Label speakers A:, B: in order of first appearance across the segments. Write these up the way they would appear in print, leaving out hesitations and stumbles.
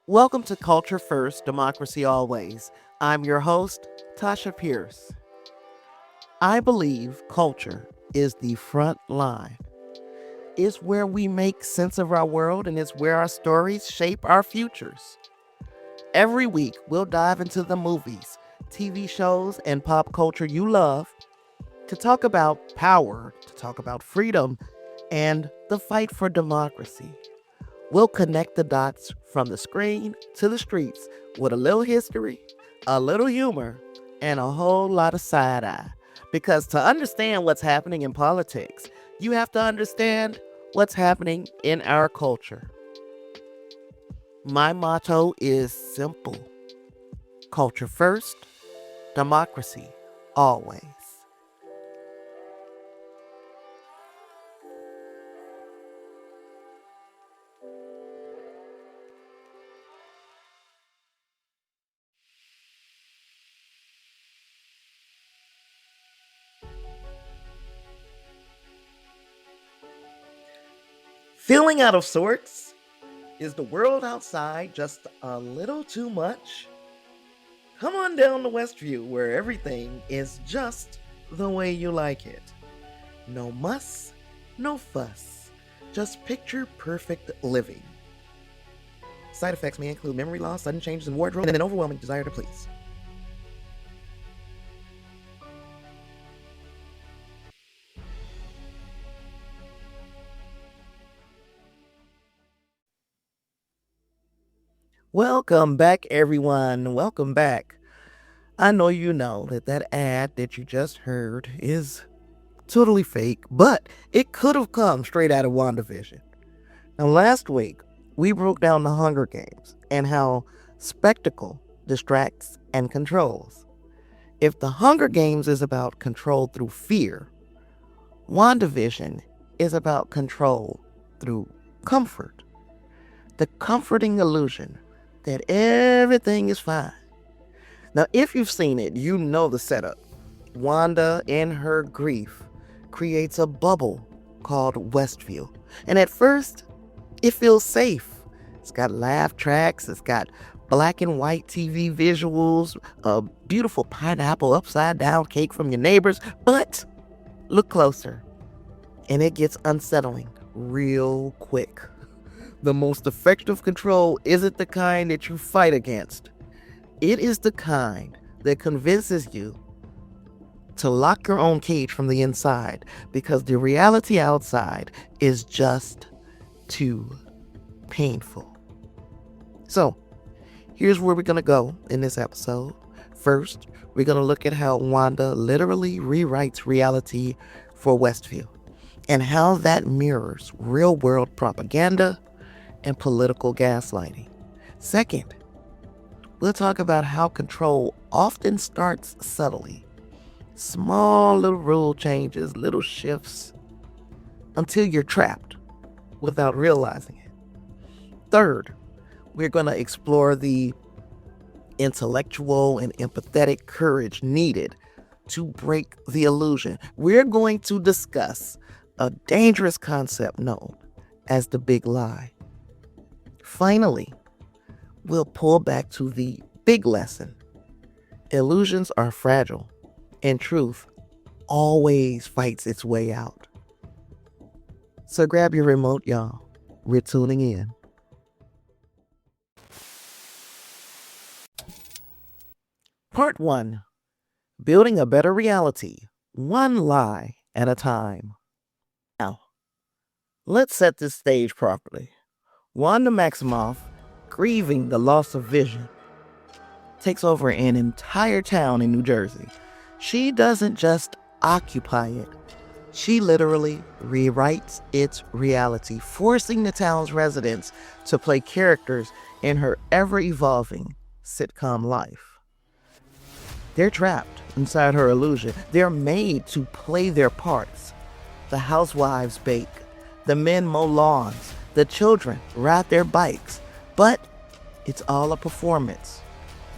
A: Welcome to Culture First, Democracy Always. I'm your host, Tasha Pierce. I believe culture is the front line. It's where we make sense of our world and it's where our stories shape our futures. Every week, we'll dive into the movies, TV shows, and pop culture you love to talk about power, to talk about freedom, and the fight for democracy. We'll connect the dots from the screen to the streets with a little history, a little humor, and a whole lot of side eye. Because to understand what's happening in politics, you have to understand what's happening in our culture. My motto is simple: culture first, democracy always. Feeling out of sorts? Is the world outside just a little too much? Come on down to Westview where everything is just the way you like it. No muss, no fuss, just picture perfect living. Side effects may include memory loss, sudden changes in wardrobe, and an overwhelming desire to please. Welcome back, everyone. Welcome back. I know you know that ad that you just heard is totally fake, but it could have come straight out of WandaVision. Now, last week, we broke down the Hunger Games and how spectacle distracts and controls. If the Hunger Games is about control through fear, WandaVision is about control through comfort. The comforting illusion that everything is fine. Now, if you've seen it, you know the setup. Wanda, in her grief, creates a bubble called Westview. And at first, it feels safe. It's got laugh tracks, it's got black and white TV visuals, a beautiful pineapple upside down cake from your neighbors. But look closer, and it gets unsettling real quick. The most effective control isn't the kind that you fight against. It is the kind that convinces you to lock your own cage from the inside because the reality outside is just too painful. So, here's where we're going to go in this episode. First, we're going to look at how Wanda literally rewrites reality for Westview and how that mirrors real-world propaganda and political gaslighting. Second, we'll talk about how control often starts subtly. Small little rule changes, little shifts, until you're trapped without realizing it. Third, we're going to explore the intellectual and empathetic courage needed to break the illusion. We're going to discuss a dangerous concept known as the big lie. Finally, we'll pull back to the big lesson. Illusions are fragile, and truth always fights its way out. So grab your remote, y'all. We're tuning in. Part 1. Building a better reality, one lie at a time. Now, let's set this stage properly. Wanda Maximoff, grieving the loss of vision, takes over an entire town in New Jersey. She doesn't just occupy it. She literally rewrites its reality, forcing the town's residents to play characters in her ever-evolving sitcom life. They're trapped inside her illusion. They're made to play their parts. The housewives bake, the men mow lawns, the children ride their bikes, but it's all a performance,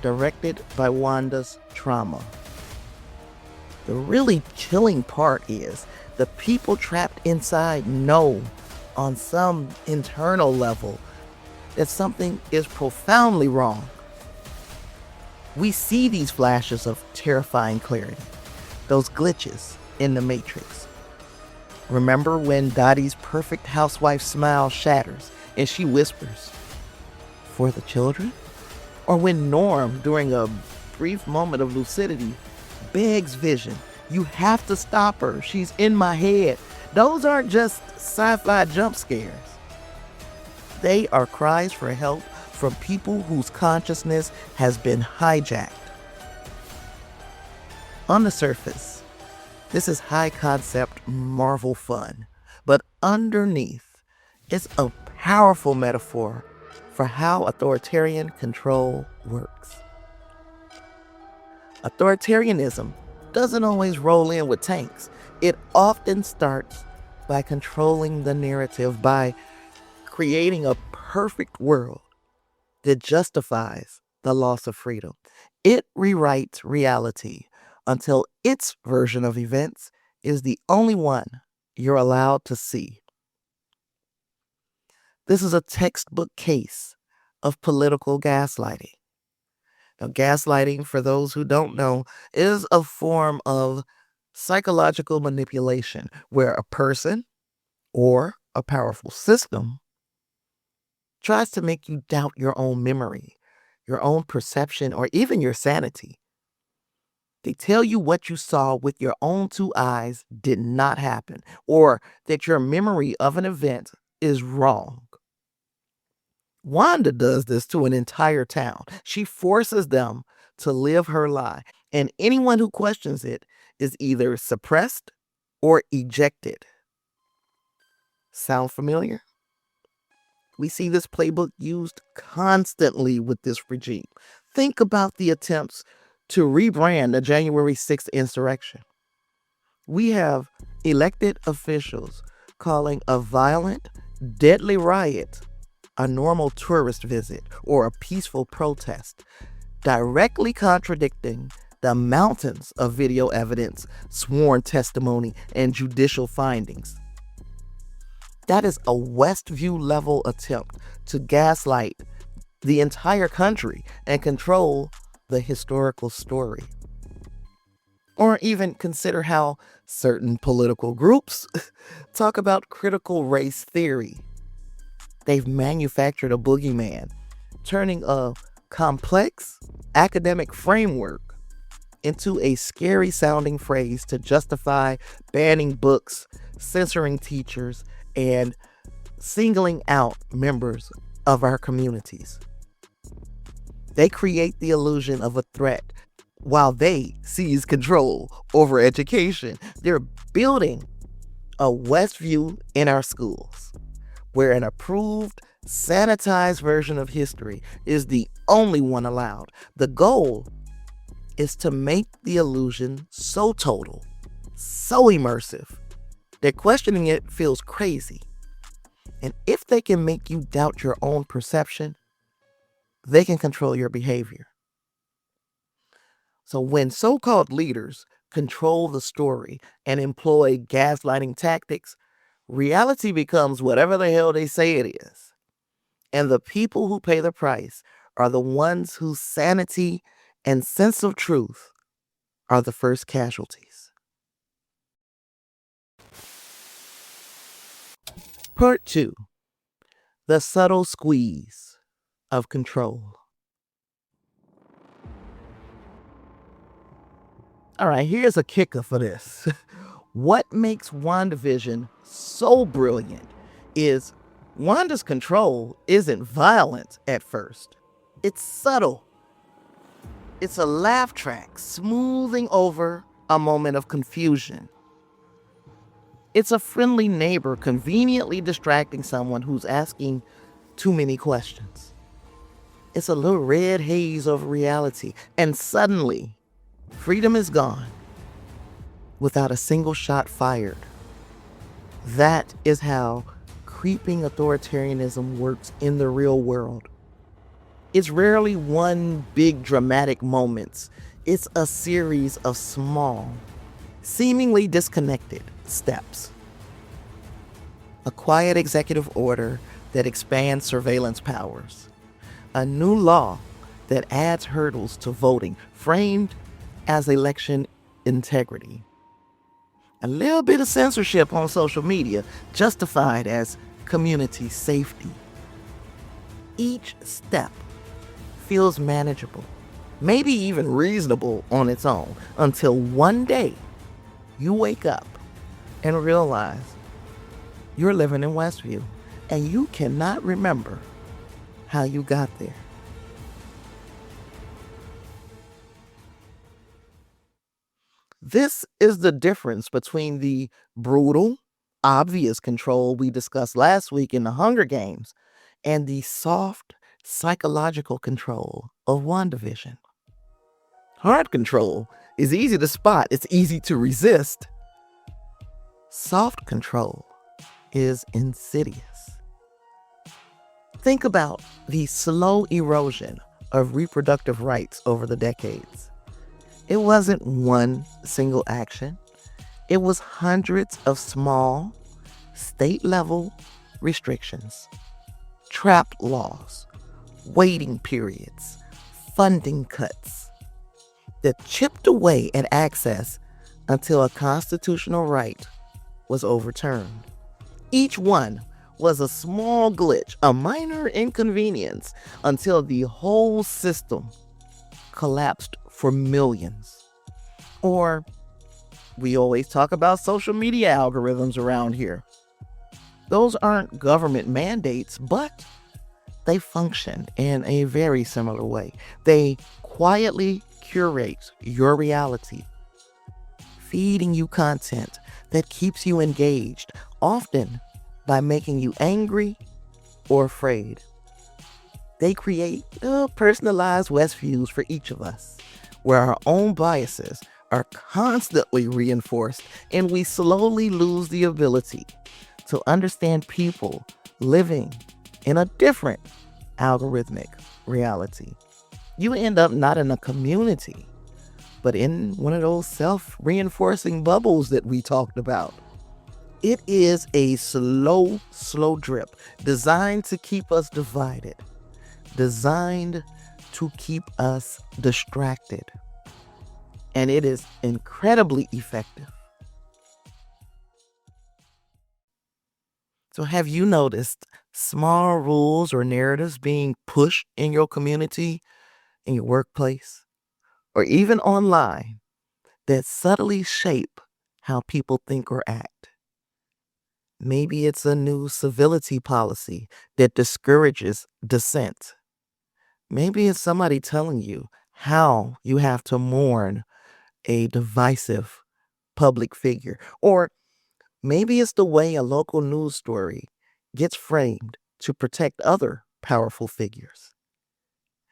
A: directed by Wanda's trauma. The really chilling part is the people trapped inside know on some internal level that something is profoundly wrong. We see these flashes of terrifying clarity, those glitches in the matrix. Remember when Dottie's perfect housewife smile shatters and she whispers, "For the children?" Or when Norm, during a brief moment of lucidity, begs Vision, "You have to stop her. She's in my head." Those aren't just sci-fi jump scares. They are cries for help from people whose consciousness has been hijacked. On the surface, this is high-concept Marvel fun, but underneath, it's a powerful metaphor for how authoritarian control works. Authoritarianism doesn't always roll in with tanks. It often starts by controlling the narrative, by creating a perfect world that justifies the loss of freedom. It rewrites reality until its version of events is the only one you're allowed to see. This is a textbook case of political gaslighting. Now, gaslighting, for those who don't know, is a form of psychological manipulation where a person or a powerful system tries to make you doubt your own memory, your own perception, or even your sanity. They tell you what you saw with your own two eyes did not happen, or that your memory of an event is wrong. Wanda does this to an entire town. She forces them to live her lie, and anyone who questions it is either suppressed or ejected. Sound familiar? We see this playbook used constantly with this regime. Think about the attempts to rebrand the January 6th insurrection. We have elected officials calling a violent, deadly riot a normal tourist visit or a peaceful protest, directly contradicting the mountains of video evidence, sworn testimony, and judicial findings. That is a Westview level attempt to gaslight the entire country and control the historical story. Or even consider how certain political groups talk about critical race theory. They've manufactured a boogeyman, turning a complex academic framework into a scary sounding phrase to justify banning books, censoring teachers, and singling out members of our communities. They create the illusion of a threat while they seize control over education. They're building a Westview in our schools, where an approved, sanitized version of history is the only one allowed. The goal is to make the illusion so total, so immersive, that questioning it feels crazy. And if they can make you doubt your own perception, they can control your behavior. So when so-called leaders control the story and employ gaslighting tactics, reality becomes whatever the hell they say it is. And the people who pay the price are the ones whose sanity and sense of truth are the first casualties. Part 2. The subtle squeeze of control. All right, here's a kicker for this. What makes WandaVision so brilliant is Wanda's control isn't violent at first. It's subtle. It's a laugh track smoothing over a moment of confusion. It's a friendly neighbor conveniently distracting someone who's asking too many questions. It's a little red haze over reality, and suddenly, freedom is gone without a single shot fired. That is how creeping authoritarianism works in the real world. It's rarely one big dramatic moment. It's a series of small, seemingly disconnected steps. A quiet executive order, that expands surveillance powers, a new law that adds hurdles to voting, framed as election integrity, a little bit of censorship on social media, justified as community safety. Each step feels manageable, maybe even reasonable on its own, until one day you wake up and realize you're living in Westview and you cannot remember how you got there. This is the difference between the brutal, obvious control we discussed last week in the Hunger Games and the soft, psychological control of WandaVision. Hard control is easy to spot, it's easy to resist. Soft control is insidious. Think about the slow erosion of reproductive rights over the decades. It wasn't one single action. It was hundreds of small, state-level restrictions, trapped laws, waiting periods, funding cuts that chipped away at access until a constitutional right was overturned. Each one was a small glitch, a minor inconvenience, until the whole system collapsed for millions. Or we always talk about social media algorithms around here. Those aren't government mandates, but they function in a very similar way. They quietly curate your reality, feeding you content that keeps you engaged, often by making you angry or afraid. They create personalized Westviews for each of us, where our own biases are constantly reinforced and we slowly lose the ability to understand people living in a different algorithmic reality. You end up not in a community, but in one of those self-reinforcing bubbles that we talked about. It is a slow drip designed to keep us divided, designed to keep us distracted. And it is incredibly effective. So have you noticed small rules or narratives being pushed in your community, in your workplace, or even online that subtly shape how people think or act? Maybe it's a new civility policy that discourages dissent. Maybe it's somebody telling you how you have to mourn a divisive public figure. Or maybe it's the way a local news story gets framed to protect other powerful figures.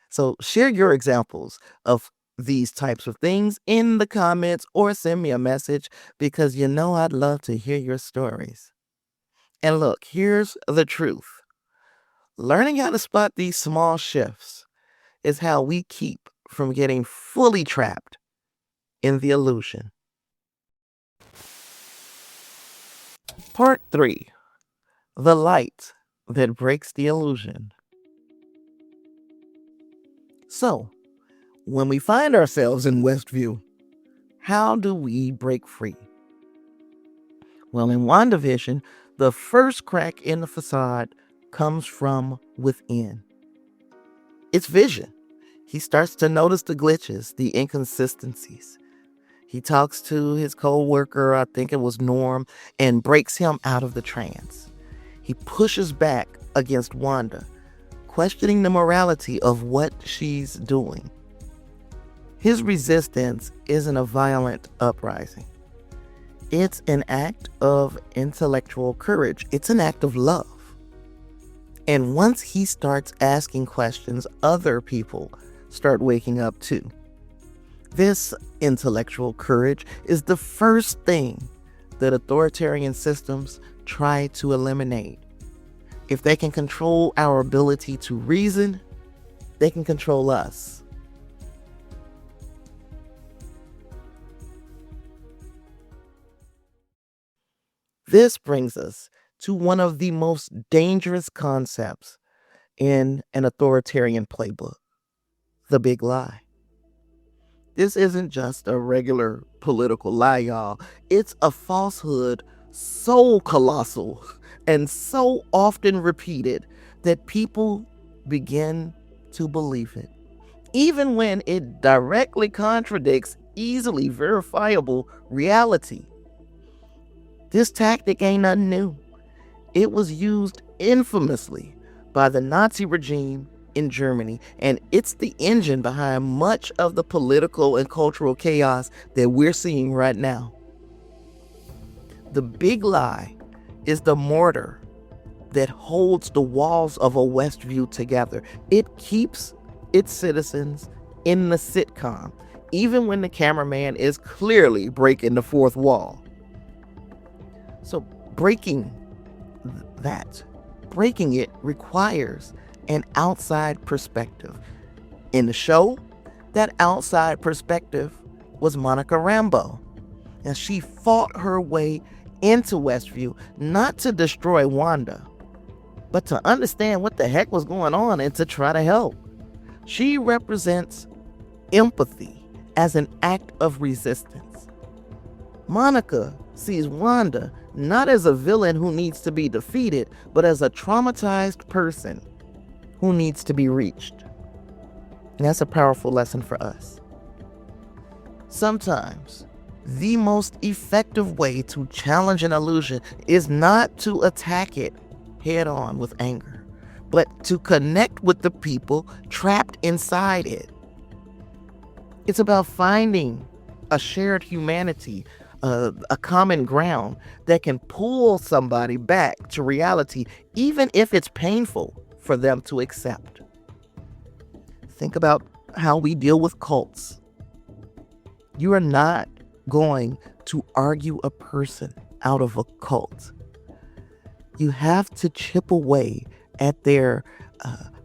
A: So share your examples of these types of things in the comments or send me a message, because you know I'd love to hear your stories. And look, here's the truth. Learning how to spot these small shifts is how we keep from getting fully trapped in the illusion. Part 3. The light that breaks the illusion. So, when we find ourselves in Westview, how do we break free? Well, in WandaVision, the first crack in the facade comes from within. It's Vision. He starts to notice the glitches, the inconsistencies. He talks to his co-worker, I think it was Norm, and breaks him out of the trance. He pushes back against Wanda, questioning the morality of what she's doing. His resistance isn't a violent uprising. It's an act of intellectual courage. It's an act of love. And once he starts asking questions, other people start waking up too. This intellectual courage is the first thing that authoritarian systems try to eliminate. If they can control our ability to reason, they can control us. This brings us to one of the most dangerous concepts in an authoritarian playbook: the big lie. This isn't just a regular political lie, y'all. It's a falsehood so colossal and so often repeated that people begin to believe it, even when it directly contradicts easily verifiable reality. This tactic ain't nothing new. It was used infamously by the Nazi regime in Germany, and it's the engine behind much of the political and cultural chaos that we're seeing right now. The big lie is the mortar that holds the walls of a Westview together. It keeps its citizens in the sitcom, even when the cameraman is clearly breaking the fourth wall. So breaking it requires an outside perspective. In the show, that outside perspective was Monica Rambeau. And she fought her way into Westview, not to destroy Wanda, but to understand what the heck was going on and to try to help. She represents empathy as an act of resistance. Monica sees Wanda not as a villain who needs to be defeated, but as a traumatized person who needs to be reached. And that's a powerful lesson for us. Sometimes the most effective way to challenge an illusion is not to attack it head on with anger, but to connect with the people trapped inside it. It's about finding a shared humanity, a common ground that can pull somebody back to reality, even if it's painful for them to accept. Think about how we deal with cults. You are not going to argue a person out of a cult. You have to chip away at their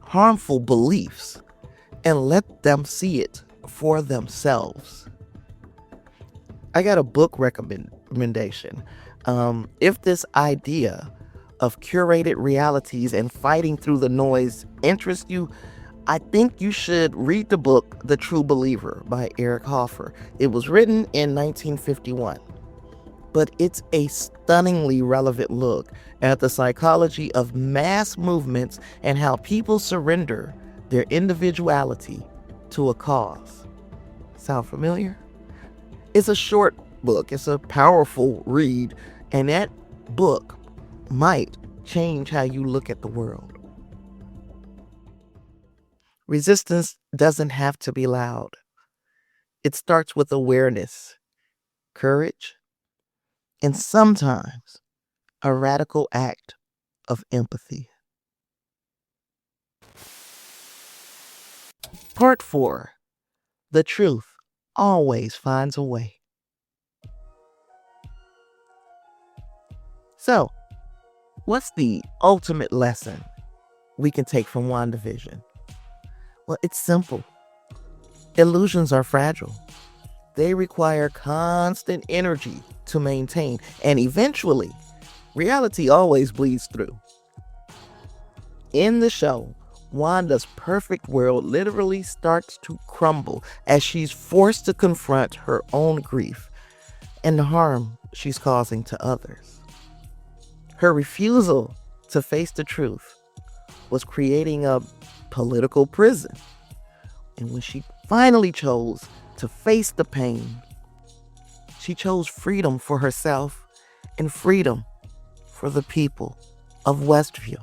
A: harmful beliefs and let them see it for themselves. I got a book recommendation. If this idea of curated realities and fighting through the noise interests you, I think you should read the book The True Believer by Eric Hoffer. It was written in 1951, but it's a stunningly relevant look at the psychology of mass movements and how people surrender their individuality to a cause. Sound familiar? It's a short book. It's a powerful read, and that book might change how you look at the world. Resistance doesn't have to be loud. It starts with awareness, courage, and sometimes a radical act of empathy. Part 4. The truth always finds a way. So, what's the ultimate lesson we can take from WandaVision? Well, it's simple. Illusions are fragile. They require constant energy to maintain, and eventually, reality always bleeds through. In the show, Wanda's perfect world literally starts to crumble as she's forced to confront her own grief and the harm she's causing to others. Her refusal to face the truth was creating a political prison. And when she finally chose to face the pain, she chose freedom for herself and freedom for the people of Westview.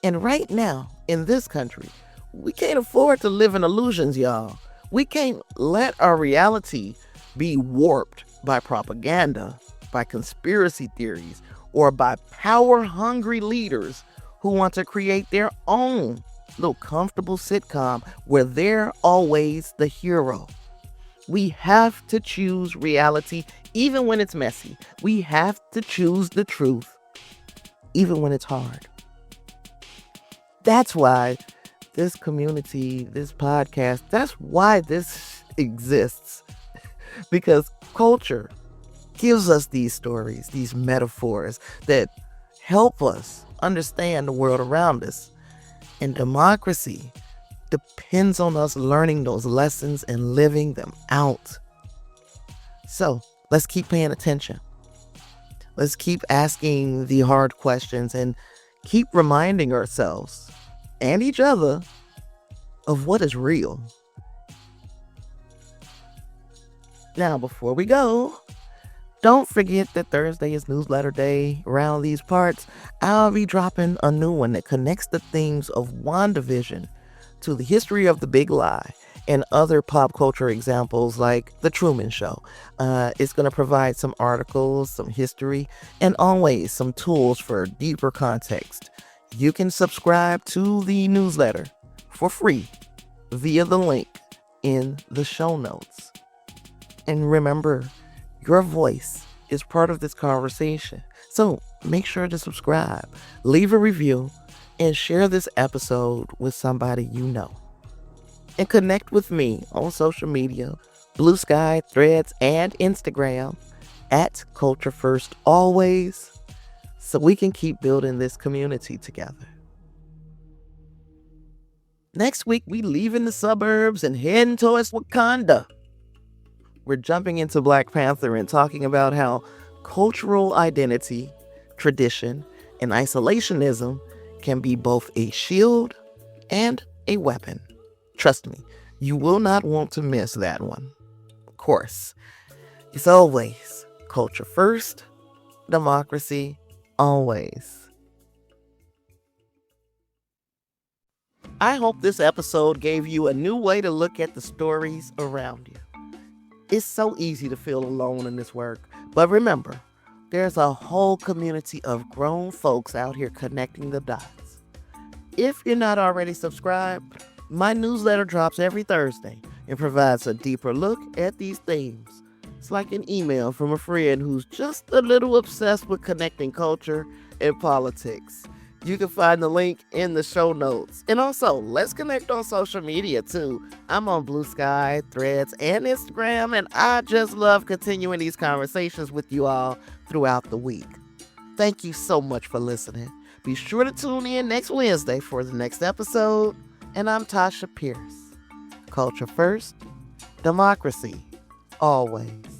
A: And right now, in this country, we can't afford to live in illusions, y'all. We can't let our reality be warped by propaganda, by conspiracy theories, or by power-hungry leaders who want to create their own little comfortable sitcom where they're always the hero. We have to choose reality even when it's messy. We have to choose the truth even when it's hard. That's why this community, this podcast, that's why this exists. Because culture gives us these stories, these metaphors that help us understand the world around us. And democracy depends on us learning those lessons and living them out. So let's keep paying attention. Let's keep asking the hard questions and keep reminding ourselves and each other of what is real. Now, before we go, don't forget that Thursday is newsletter day. Around these parts, I'll be dropping a new one that connects the themes of WandaVision to the history of the big lie and other pop culture examples like The Truman Show. It's going to provide some articles, some history, and always some tools for deeper context. You can subscribe to the newsletter for free via the link in the show notes. And remember, your voice is part of this conversation. So make sure to subscribe, leave a review, and share this episode with somebody you know. And connect with me on social media, Blue Sky, Threads, and Instagram at Culture First Always, so we can keep building this community together. Next week, we leaving the suburbs and heading towards Wakanda. We're jumping into Black Panther and talking about how cultural identity, tradition, and isolationism can be both a shield and a weapon. Trust me, you will not want to miss that one. Of course, it's always culture first, democracy always. I hope this episode gave you a new way to look at the stories around you. It's so easy to feel alone in this work, but remember, there's a whole community of grown folks out here connecting the dots. If you're not already subscribed, my newsletter drops every Thursday and provides a deeper look at these themes. It's like an email from a friend who's just a little obsessed with connecting culture and politics. You can find the link in the show notes. And also, let's connect on social media too. I'm on Blue Sky, Threads, and Instagram, and I just love continuing these conversations with you all throughout the week. Thank you so much for listening. Be sure to tune in next Wednesday for the next episode. And I'm Tasha Pierce. Culture first, democracy always.